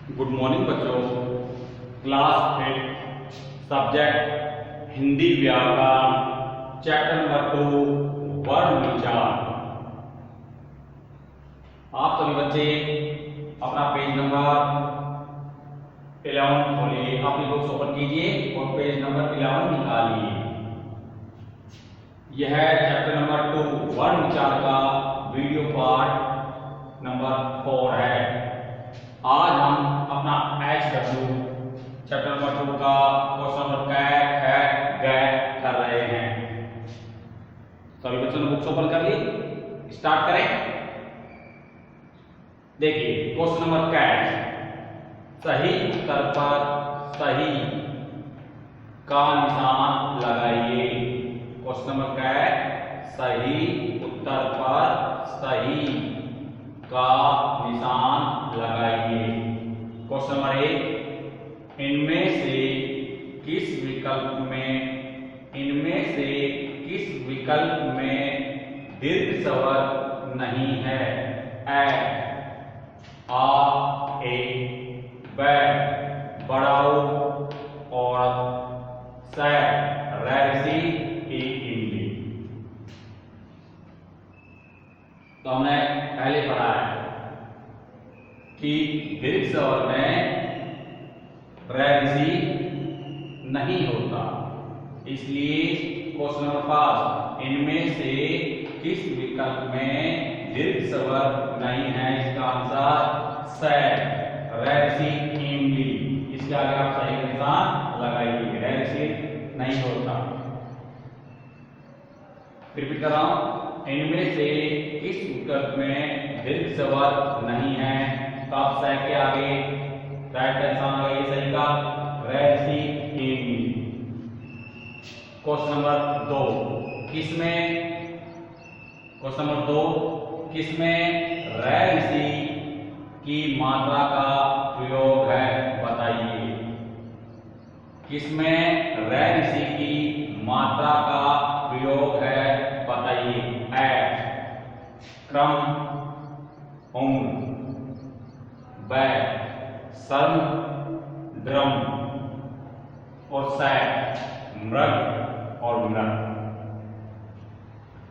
Good morning बच्चों। Class 8 subject Hindi व्याकरण chapter number 2 वर्ण विचार। आप सभी बच्चे अपना पेज नंबर 11 खोलिए, अपनी बुक्स ओपन कीजिए और पेज नंबर 11 निकालिए। यह चैप्टर नंबर 2 वर्ण विचार का वीडियो पार्ट नंबर 4 है। आज हम अपना HW चैप्टर नंबर 2 का क्वेश्चन नंबर कर रहे हैं। सभी बच्चों ने बुक्स ओपन कर ली, स्टार्ट करें। देखिए क्वेश्चन नंबर कै, सही उत्तर पर सही का निशान लगाइए। क्वेश्चन नंबर कै, सही उत्तर पर सही का निशान लगाइए। क्वेश्चन नंबर 1, इनमें से किस विकल्प में दीर्घ स्वर नहीं है? आ, ए, ब, बड़ाऊ औरत, स, ऋषि, इमली। तो हमने पहले पढ़ा है कि दीर्घ स्वर में ऋषि नहीं होता, इसलिए क्वेश्चन नंबर 5, इनमें से किस विकल्प में दीर्घ स्वर नहीं है? इसका आंसर स, ऋषि, इमली। इसके आगे आप सही निशान लगाइए, ऋषि नहीं होता। रिपीट कर रहा हूं, इनमें से किस विकल्प में दीर्घ स्वर नहीं है? तो आप स के आगे राइट का निशान लगाइए, सही का, ऋषि, इमली। क्वेश्चन नंबर 2, किसमें ऋषि की मात्रा का प्रयोग है? बताइए, किसमें ऋषि की मात्रा का प्रयोग है? बताइए। क्रम, उम्र, ब, सर्म, ड्रम और स, मृग और मृग।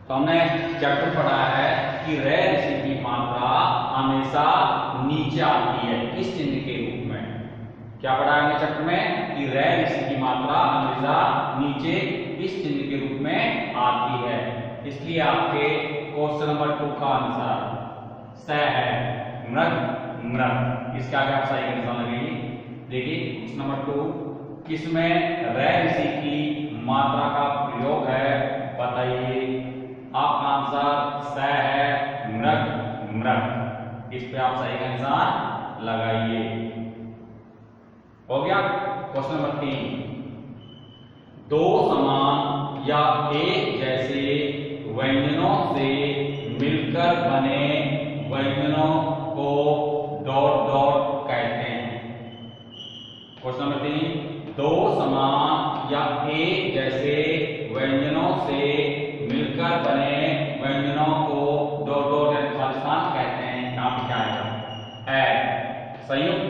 तो हमने चैप्टर पढ़ा है कि ऋषि की मात्रा हमेशा नीचे आती है, किस चिन्ह के रूप में? क्या पढ़ा है चैप्टर में कि ऋषि की मात्रा हमेशा नीचे इस चिन्ह के रूप में आती है। इसलिए आपके क्वेश्चन नंबर 2 का आंसर स है, मृग। इसके आगे आप सही निशान लगाइए। देखिए क्वेश्चन नंबर 2, किसमें ऋषि की मात्रा का प्रयोग है? बताइए। आपका आंसर स है, मृग। इस पे आप सही का निशान लगाइए। हो गया। क्वेश्चन नंबर 3, दो समान या एक जैसे व्यंजनों से मिलकर बने व्यंजनों को डॉट डॉट कहते हैं। क्वेश्चन नंबर 3, दो समान या एक जैसे व्यंजनों से मिलकर बने व्यंजनों को डॉट डॉट खालिस्तान कहते हैं। यहां पे क्या आएगा? संयुक्त,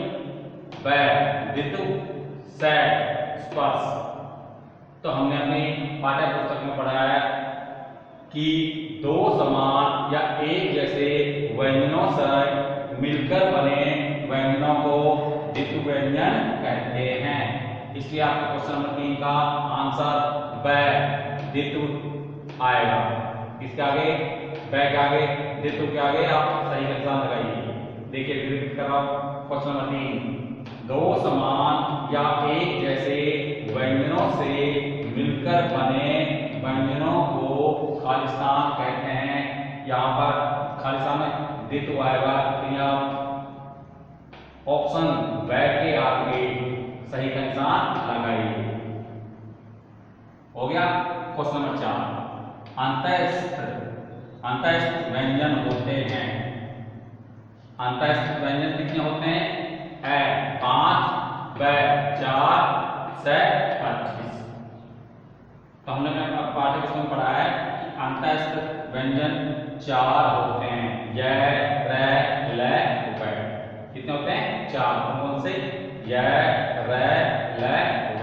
ब, द्वितु, स, स्पर्श। तो हमने अपनी पाठ्य पुस्तक में पढ़ा है कि दो समान या एक जैसे व्यंजनों से मिलकर बने व्यंजनों को द्वितु व्यंजन कहते हैं। इसलिए आपका क्वेश्चन नंबर 3 का आंसर ब, द्वितु आएगा। इसके आगे, ब के आगे, द्वितु के आगे आप सही का निशान लगाइए। देखिए रिपीट कर रहा हूं, क्वेश्चन नंबर 3, दो समान या एक जैसे व्यंजनों से मिलकर बने व्यंजनों को खालिस्तान कहते हैं। यहाँ पर खालिस्तान में द्वितु आएगा, ऑप्शन ब के आगे सही का निशान लगाइए। हो गया। क्वेश्चन नंबर 4, अंतःस्थ व्यंजन होते हैं। अंतःस्थ व्यंजन कितने होते हैं? 5, ब 4, स 25। तो हमने पाठ्य पुस्तक में पढ़ा है कि अंतःस्थ व्यंजन 4 होते हैं। य, र, ल, व। कितने होते हैं? चार। कौन से? य, र, ल, व।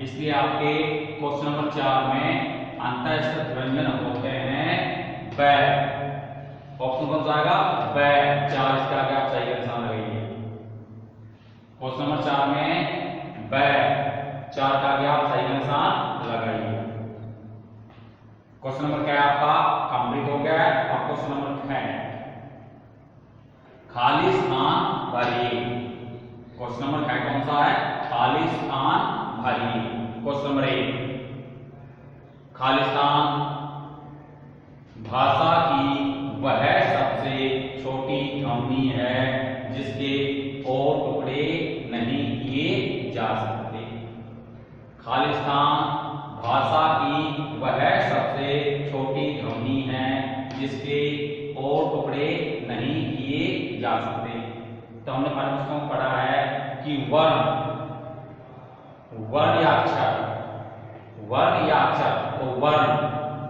इसलिए आपके क्वेश्चन नंबर 4 में अंतःस्थ व्यंजन होते हैं ब। ऑप्शन कौन सा आएगा? ब। 4 इसका आगे आप सही का निशान लगाइए। क्वेश्चन नंबर 4 में ब, 4 का आगे आप सही का निशान लगाइए। क्वेश्चन नंबर क्या है आपका? कंप्लीट हो गया है। अब क्वेश्चन नंबर 6, खाली स्थान भरिए। क्वेश्चन नंबर 6 कौन सा है? खाली स्थान भरिए। क्वेश्चन नंबर 1, खाली स्थान भाषा की वह सबसे छोटी ध्वनि है जिसके और टुकड़े नहीं किए जा सकते। खाली स्थान भाषा की वह सबसे छोटी ध्वनि है जिसके और टुकड़े नहीं किए जा सकते। तो हमने पाठ्यपुस्तकों में पढ़ा है कि वर्ण या अक्षर, तो वर्ण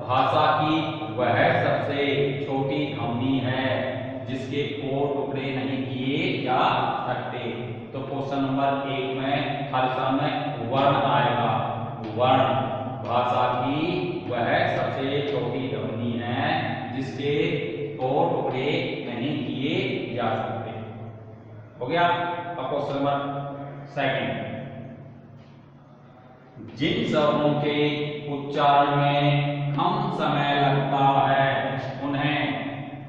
भाषा की वह सबसे छोटी ध्वनि है जिसके और टुकड़े नहीं किए जा सकते। तो क्वेश्चन नंबर 1 में खाली स्थान में वर्ण आएगा। वर्ण भाषा की वह सबसे छोटी ध्वनि है जिसके और टुकड़े नहीं किए जा सकते। हो गया। अब क्वेश्चन नंबर 2, जिन स्वरों के उच्चारण में कम समय लगता है उन्हें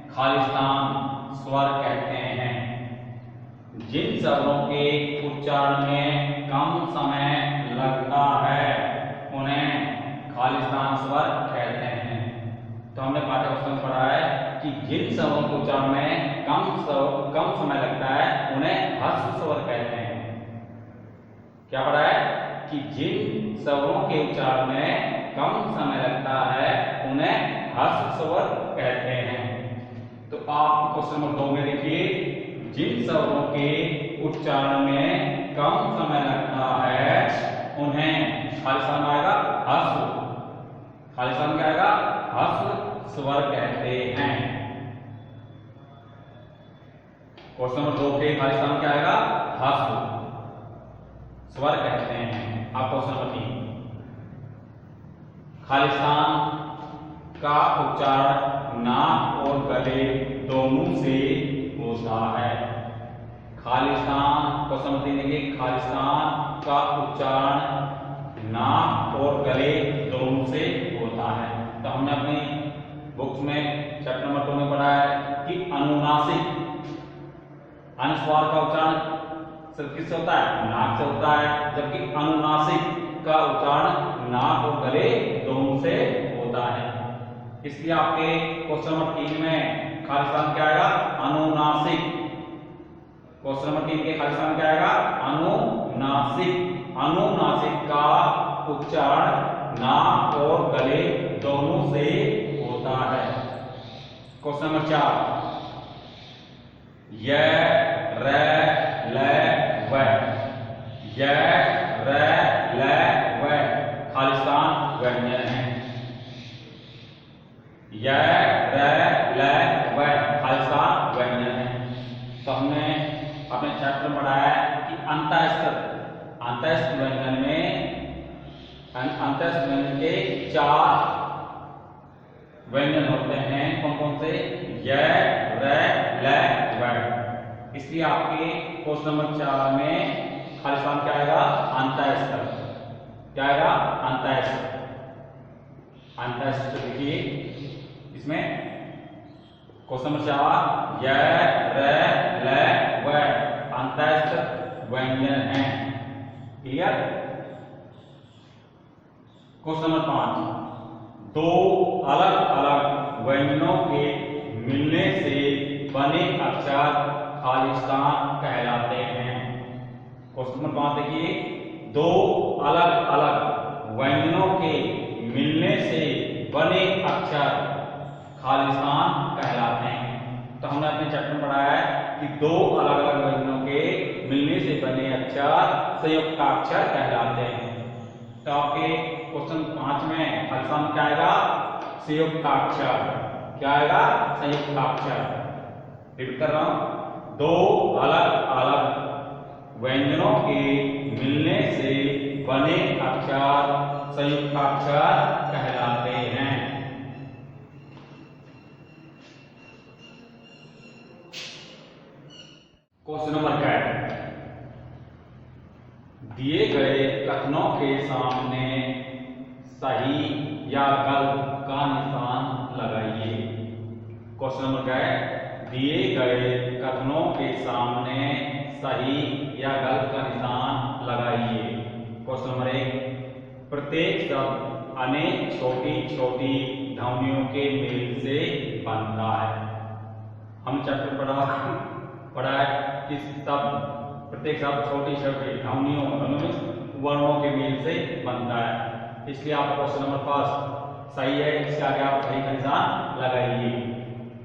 खाली स्थान स्वर कहते हैं। जिन स्वरों के उच्चारण में कम समय लगता है उन्हें खाली स्थान स्वर कहते हैं। तो हमने पाठ्यपुस्तक में पढ़ा है कि जिन स्वरों के उच्चारण में कम समय लगता है उन्हें ह्रस्व स्वर कहते हैं। क्या पढ़ा है? कि जिन स्वरों के उच्चारण में कम समय लगता है उन्हें ह्रस्व स्वर कहते हैं। तो आप क्वेश्चन नंबर 2 में देखिए, जिन स्वरों के उच्चारण में कम समय लगता है उन्हें खाली स्थान आएगा ह्रस्व। खाली स्थान क्या आएगा? ह्रस्व स्वर कहते हैं। क्वेश्चन नंबर 2 के खाली स्थान क्या आएगा? ह्रस्व स्वर कहते हैं। आप क्वेश्चन नंबर 3, खाली स्थान का उच्चारण नाक और गले दोनों से होता है। खाली स्थान, क्वेश्चन नंबर 3 देखिए, खाली स्थान का उच्चारण नाक और गले दोनों से होता है। तो हमने अपनी बुक्स में चैप्टर नंबर 2 में पढ़ा है कि अनुनासिक अनुस्वार का उच्चारण सिर्फ किससे होता है? नाक से होता है, जबकि अनुनासिक का उच्चारण नाक और गले दोनों से होता है। इसलिए आपके क्वेश्चन नंबर 3 में खाली स्थान क्या आएगा? अनुनासिक। क्वेश्चन नंबर 3 के खाली स्थान क्या आएगा? अनुनासिक। अनुनासिक का उच्चारण नाक और गले दोनों से होता है। क्वेश्चन नंबर 4, य, र, ल, व। य, र, ल, व खाली स्थान व्यंजन है। य, र, ल, व खाली स्थान व्यंजन है। तो हमने अपने चैप्टर में पढ़ा है कि अंतःस्थ व्यंजन के 4 व्यंजन होते हैं। कौन कौन से? य, र, ल, व। इसलिए आपके क्वेश्चन नंबर 4 में खाली स्थान क्या आएगा? अंतःस्थ। क्या आएगा? अंतःस्थ। अंतःस्थ देखिए इसमें क्वेश्चन नंबर 4, य, र, ल, व अंतःस्थ व्यंजन है। क्लियर? क्वेश्चन नंबर 5, 2 अलग अलग व्यंजनों के मिलने से बने अक्षर खाली स्थान कहलाते हैं। क्वेश्चन नंबर 5 देखिए, 2 अलग अलग व्यंजनों के मिलने से बने अक्षर खाली स्थान कहलाते हैं। तो हमने अपने चैप्टर में पढ़ा है कि 2 अलग अलग व्यंजनों के मिलने से बने अक्षर संयुक्ताक्षर कहलाते हैं। तो आपके क्वेश्चन 5 में खाली स्थान क्या आएगा? संयुक्ताक्षर। क्या आएगा? संयुक्ताक्षर। रिपीट कर रहा हूं, 2 अलग अलग व्यंजनों के मिलने से बने अक्षर संयुक्ताक्षर कहलाते हैं। क्वेश्चन नंबर 10, दिए गए कथनों के सामने सही या गलत का निशान लगाइए। क्वेश्चन नंबर 10, दिए गए कथनों के सामने सही या गलत का निशान लगाइए। क्वेश्चन नंबर 1, प्रत्येक शब्द अनेक छोटी छोटी ध्वनियों के मेल से बनता है। हम चैप्टर पढ़ा है कि प्रत्येक शब्द छोटी छोटी ध्वनियों वर्णों के मेल से बनता है, इसलिए आप क्वेश्चन नंबर 5 सही है, इसके आगे आप सही का निशान लगाइए।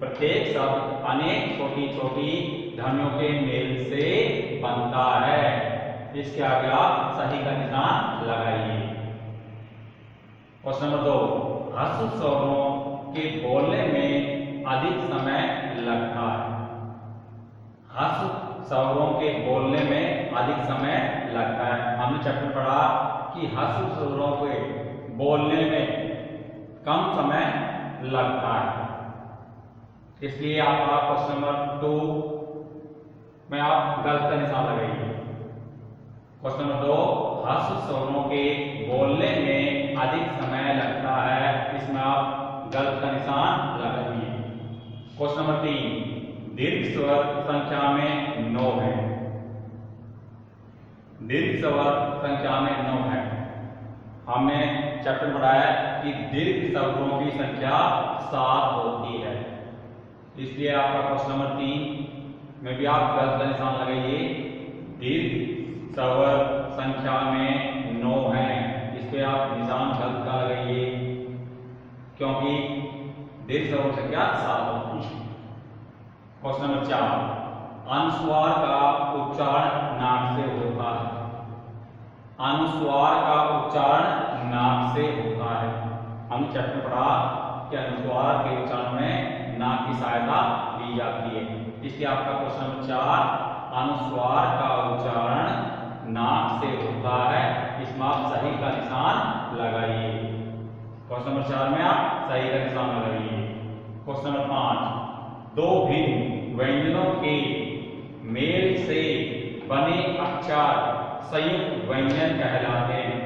प्रत्येक शब्द अनेक छोटी छोटी ध्वनियों के मेल से बनता है, इसके आगे आप सही का निशान लगाइए। क्वेश्चन नंबर 2, ह्रस्व स्वरों के बोलने में अधिक समय लगता है। ह्रस्व स्वरों के बोलने में अधिक समय लगता है। हमने चैप्टर पढ़ा कि ह्रस्व स्वरों के बोलने में कम समय लगता है, इसलिए आपका क्वेश्चन नंबर 2 में आप गलत का निशान लगाइए। क्वेश्चन नंबर 2, ह्रस्व स्वरों के बोलने में अधिक समय लगता है, इसमें आप गलत का निशान लगाइए। क्वेश्चन नंबर 3, दीर्घ स्वर संख्या में 9 है। दीर्घ स्वर संख्या में 9 है। हमने चैप्टर पढ़ाया कि दीर्घ स्वरों की संख्या 7 होती है, इसलिए आपका क्वेश्चन नंबर 3 में भी आप गलत का निशान लगाइए। दीर्घ स्वर संख्या में 9 है, इस पे आप निशान गलत का लगाइए, क्योंकि दीर्घ स्वर संख्या 7 होती है। क्वेश्चन नंबर 4, अनुस्वार का उच्चारण नाक से होता है। अनुस्वार का उच्चारण नाक से होता है। हमने चैप्टर पढ़ा कि अनुस्वार के उच्चारण में नाक की सहायता ली जाती है, इसलिए आपका क्वेश्चन नंबर 4, अनुस्वार का उच्चारण नाक से होता है, इसमें आप सही का निशान लगाइए। क्वेश्चन नंबर 4 में आप सही का निशान लगाइए। क्वेश्चन नंबर 5, दो भिन्न व्यंजनों के मेल से बने अक्षर संयुक्त व्यंजन कहलाते हैं।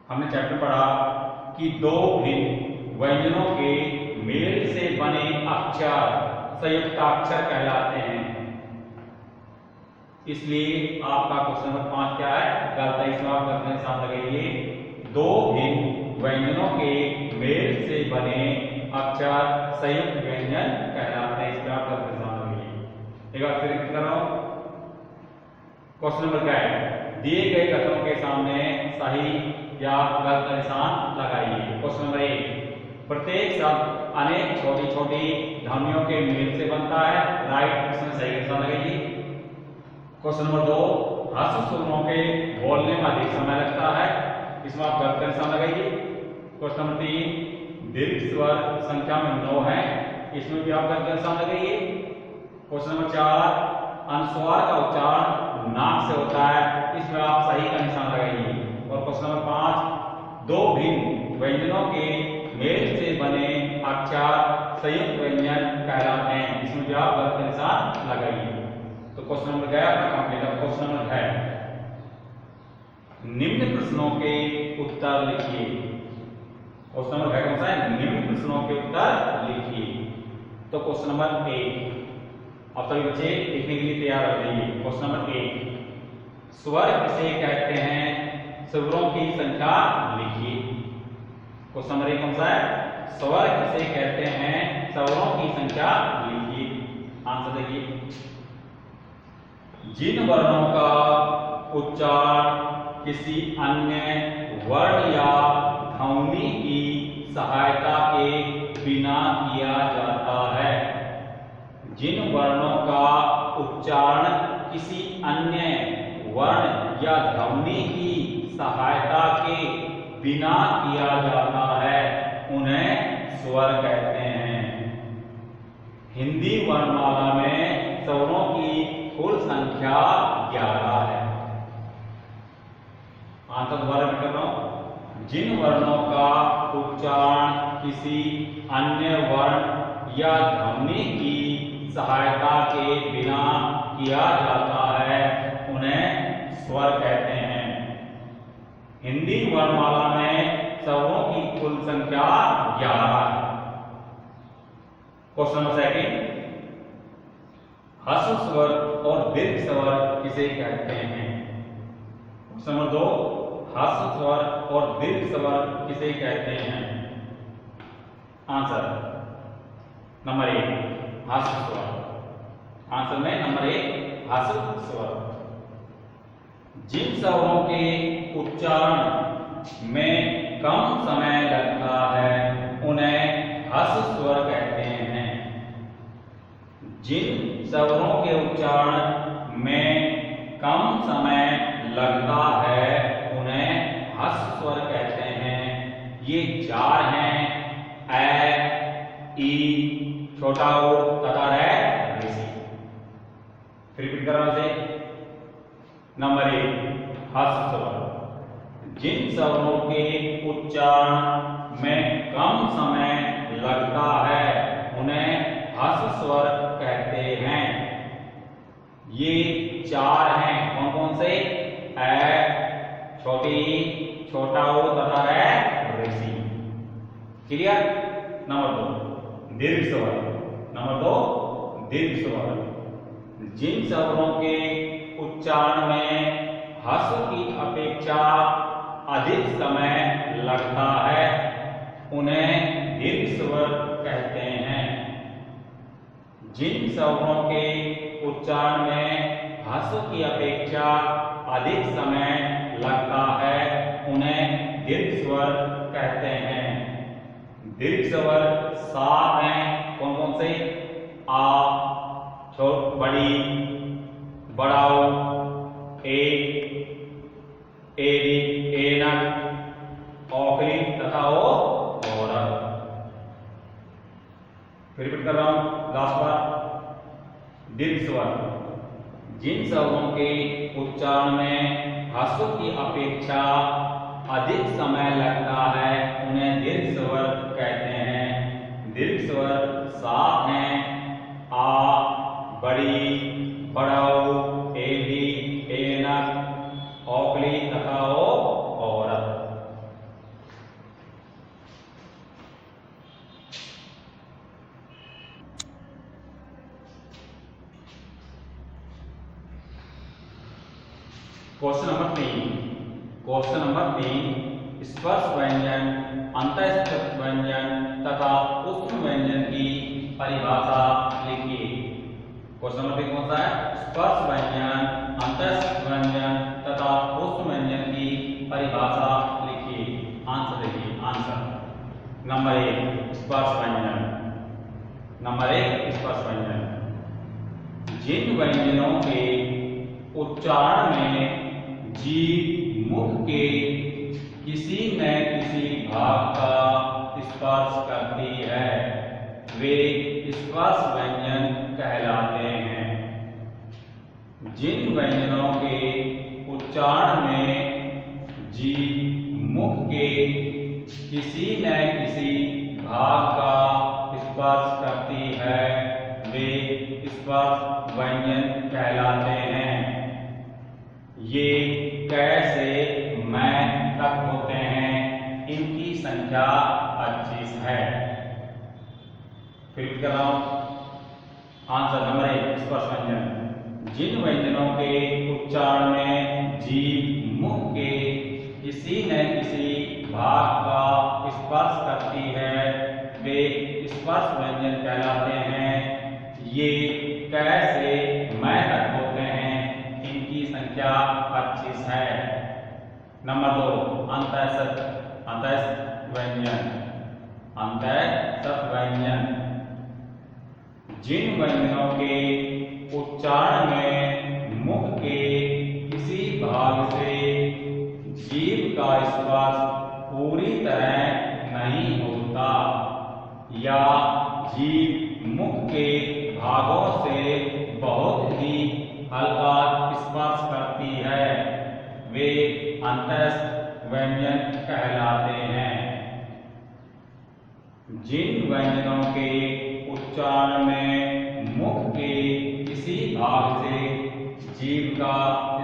हमने चैप्टर पढ़ा कि दो भिन्न व्यंजनों के मेल से बने अक्षर संयुक्ताक्षर कहलाते हैं, इसलिए आपका क्वेश्चन नंबर 5 क्या है, गलत है, इसमें आप गलत का निशान लगाइए। दो भिन्न व्यंजनों के मेल से बने अक्षर संयुक्त व्यंजन कहलाते हैं, इसमें आप गलत निशान लगाइए। एक बार फिर कर रहा हूं। क्वेश्चन नंबर क्या है, दिए गए कथनों के सामने सही या गलत का निशान लगाइए। क्वेश्चन नंबर 1, प्रत्येक शब्द अनेक छोटी छोटी ध्वनियों के मेल से बनता है, राइट, इसमें सही का निशान लगाइए। क्वेश्चन नंबर 2, ह्रस्व स्वरों के बोलने में अधिक समय लगता है, इसमें आप गलत का निशान लगाइए। क्वेश्चन नंबर 3, दीर्घ स्वर संख्या में 9 है, इसमें भी आप गलत का निशान लगाइए। क्वेश्चन नंबर 4, अनुस्वार का उच्चारण नाक से होता है, इसमें आप सही का निशान लगाइए। और क्वेश्चन नंबर 5, दो भिन्न व्यंजनों के मेल से बने अक्षर संयुक्त व्यंजन कहलाते हैं, इसमें भी आप गलत का निशान लगाइए। तो क्वेश्चन नंबर गया अपना कंप्लीट। क्वेश्चन नंबर है, निम्न प्रश्नों के उत्तर लिखिए। क्वेश्चन नंबर है कौन सा है, निम्न प्रश्नों के उत्तर लिखिए। तो क्वेश्चन नंबर 1, आप सभी बच्चे लिखने के लिए तैयार हो जाइए। क्वेश्चन नंबर 1, स्वर किसे कहते हैं, स्वरों की संख्या लिखिए। क्वेश्चन नंबर 1 कौन सा है, स्वर किसे कहते हैं, स्वरों की संख्या लिखिए। आंसर देखिए, जिन वर्णों का उच्चारण किसी अन्य वर्ण या ध्वनि की सहायता के बिना किया जाता है। जिन वर्णों का उच्चारण किसी अन्य वर्ण या ध्वनि की सहायता के बिना किया जाता है, उन्हें स्वर कहते हैं। हिंदी वर्णमाला में स्वरों की कुल संख्या जिन वर्णों का उच्चारण किसी अन्य वर्ण या ध्वनि की सहायता के बिना किया जाता है उन्हें स्वर कहते हैं। हिंदी वर्णमाला में स्वरों की कुल संख्या 11 है। क्वेश्चन नंबर सेकंड, ह्रस्व स्वर और दीर्घ स्वर किसे कहते हैं? क्वेश्चन नंबर 2, ह्रस्व स्वर और दीर्घ स्वर किसे कहते हैं? आंसर नंबर 1 ह्रस्व स्वर। आंसर में नंबर 1 ह्रस्व स्वर। जिन स्वरों के उच्चारण में कम समय लगता है उन्हें ह्रस्व स्वर कहते हैं। जिन स्वरों के उच्चारण में कम समय लगता है उन्हें ह्रस्व स्वर कहते हैं। ये 4 हैं, ए, ई, छोटा ओ तथा रे, ऋषि। रिपीट कर रहा हूं इसे। नंबर 1 ह्रस्व स्वर। जिन स्वरों के उच्चारण में कम समय लगता है उन्हें ह्रस्व स्वर कहते हैं। ये 4 हैं, कौन कौन से? ए, छोटी, छोटा ओ तथा रे, ऋषि। क्लियर? नंबर 2 दीर्घ स्वर। नंबर 2 दीर्घ स्वर। जिन स्वरों के उच्चारण में ह्रस्व की अपेक्षा अधिक समय लगता है उन्हें दीर्घ स्वर कहते हैं। जिन स्वरों के उच्चारण में ह्रस्व की अपेक्षा अधिक समय लगता है उन्हें दीर्घ स्वर कहते हैं। दीर्घ स्वर 7 हैं, कौन कौन से? आ, बड़ी, बड़ाओ, ए, एड़ी, एनक, औखली तथा ओ, औरत। रिपीट कर रहा हूं लास्ट बार। दीर्घ स्वर। जिन स्वरों के उच्चारण में ह्रस्व की अपेक्षा अधिक समय लगता है उन्हें दीर्घ स्वर कहते हैं। दीर्घ स्वर 7 हैं, आ, बड़ी, बड़ाऊ, एड़ी, एनक, औखली तथा ओ, औरत। Question number 3। क्वेश्चन नंबर 3, स्पर्श व्यंजन, अंतःस्थित व्यंजन तथा ऊष्म व्यंजन की परिभाषा लिखिए। क्वेश्चन नंबर 3 कौन सा है? स्पर्श व्यंजन, अंतःस्थित व्यंजन तथा ऊष्म व्यंजन की परिभाषा लिखिए। आंसर देखिए। आंसर नंबर 1 स्पर्श व्यंजन। नंबर 1 स्पर्श व्यंजन। जिन व्यंजनों के उच्चारण में जीभ मुख के किसी न किसी भाग का स्पर्श करती है वे स्पर्श व्यंजन कहलाते हैं। जिन व्यंजनों के उच्चारण में जीभ मुख के किसी न किसी भाग का स्पर्श करती है वे स्पर्श व्यंजन कहलाते हैं। ये कैसे मैं तक होते हैं, इनकी संख्या 25 है। फिर कर रहा हूं। आंसर नंबर 1 स्पर्श व्यंजन। जिन व्यंजनों के उच्चारण में जीभ मुख के किसी न किसी भाग का स्पर्श करती है वे स्पर्श व्यंजन कहलाते हैं। ये कैसे मैं तक होते हैं, इनकी संख्या 25 है। नंबर 2 अंतःस्थ व्यंजन। अंतःस्थ व्यंजन। जिन व्यंजनों के उच्चारण में मुख के किसी भाग से जीभ का स्पर्श पूरी तरह नहीं होता या जीभ मुख के भागों से बहुत ही हल्का स्पर्श करती है वे अंतःस्थ व्यंजन कहलाते हैं। जिन व्यंजनों के उच्चारण में मुख के किसी भाग से जीभ का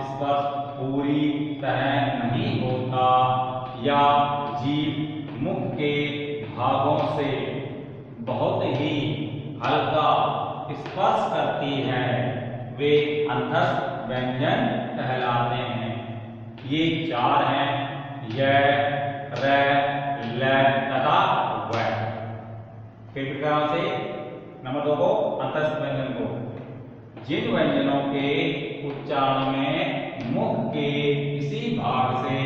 स्पर्श पूरी तरह नहीं होता या जीभ मुख के भागों से बहुत ही हल्का स्पर्श करती है, वे अंतस्थ व्यंजन कहलाते हैं। ये चार हैं, य, र, ल तथा व। फिर प्रकार से नंबर 2 को अंतस्थ व्यंजन को, जिन व्यंजनों के उच्चारण में मुख के किसी भाग से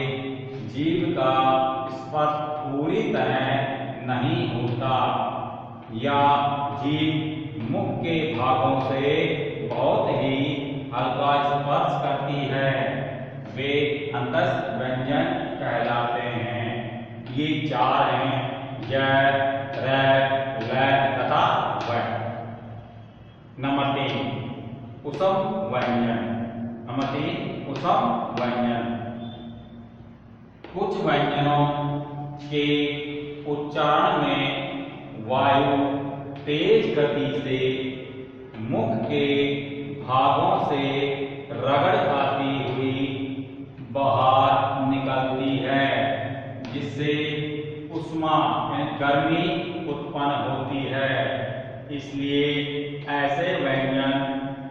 जीभ का स्पर्श पूरी तरह नहीं होता या जीभ मुख के भागों से बहुत ही हल्का स्पर्श करती है, वे अंतस्थ व्यंजन कहलाते हैं। ये चार हैं, य, र, ल तथा व। नंबर 3 उसम व्यंजन। नंबर 3 उसम व्यंजन। कुछ व्यंजनों के उच्चारण में वायु तेज गति से मुख के भागों से रगड़ खाती हुई बाहर निकलती है, जिससे उष्मा यानी गर्मी उत्पन्न होती है। इसलिए ऐसे व्यंजन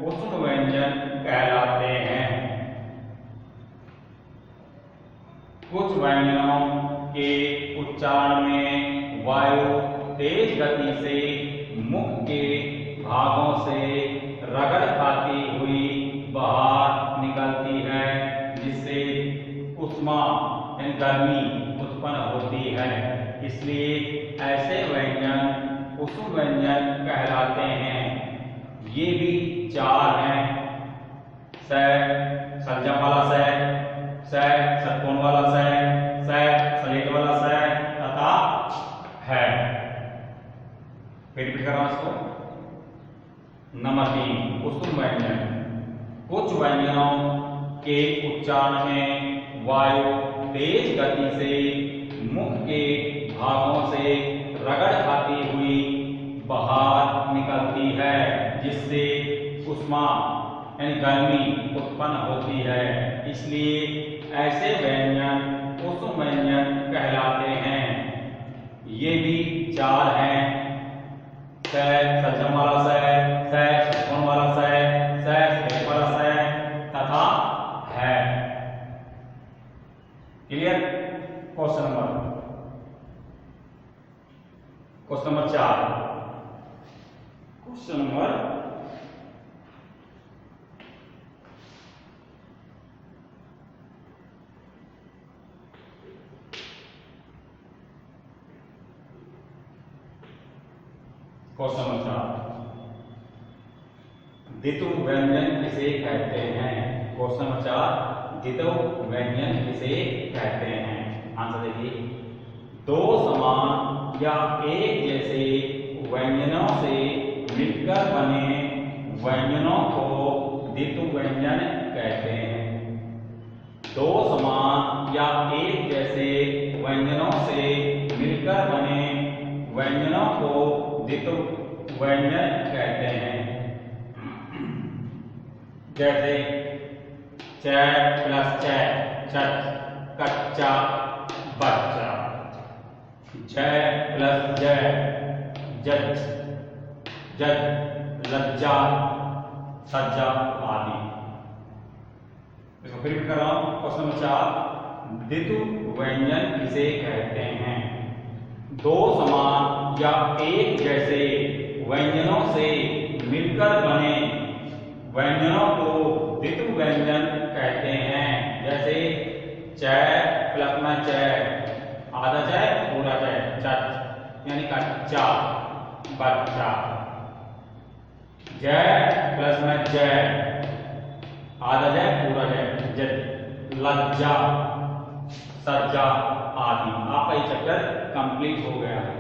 उष्ण व्यंजन कहलाते हैं। कुछ व्यंजनों के उच्चारण में वायु तेज गति से मुख के भागों से रगड़ खाती हुई बाहर निकलती है, जिससे उष्मा यानी गर्मी उत्पन्न होती है। इसलिए ऐसे व्यंजन उष्ण व्यंजन कहलाते हैं। ये भी चार हैं, स सलजम वाला स, षटकोण वाला स, सलेट वाला स तथा है। फिर रिपीट कर रहा हूं इसको। नंबर 3 उष्ण व्यंजन। कुछ व्यंजनों के उच्चारण में वायु तेज गति से मुख के भागों से रगड़ खाती हुई बाहर निकलती है, जिससे उष्मा यानी गर्मी उत्पन्न होती है। इसलिए ऐसे व्यंजन उष्ण व्यंजन कहलाते हैं। ये भी चार हैं, स सलजम वाला स, षटकोण वाला स, सलेट वाला स तथा है। Clear? Question number 4। Question number 4 द्वित्व व्यंजन किसे कहते हैं? क्वेश्चन नंबर 4 द्वित्व व्यंजन किसे कहते हैं? आंसर देखिए, दो समान या एक जैसे व्यंजनों से मिलकर बने व्यंजनों को द्वित्व व्यंजन कहते हैं। दो समान या एक जैसे व्यंजनों से मिलकर बने व्यंजनों को द्वित्व व्यंजन कहते हैं। जैसे च प्लस च, छत, कच्चा, बच्चा। ज प्लस ज, जज, जज, लज्जा, सज्जा आदि। इसको फिर कर रहा हूं। क्वेश्चन नंबर 4 द्वित्व व्यंजन किसे कहते हैं? दो समान या एक जैसे व्यंजनों से मिलकर बने व्यंजनों को द्वित्व व्यंजन कहते हैं। जैसे च प्लस में च, आधा च पूरा च, चच यानी कच्चा, बच्चा। ज प्लस में ज, आधा ज पूरा ज, जज, लज्जा, सज्जा आदि। आपका ये चैप्टर कंप्लीट हो गया है।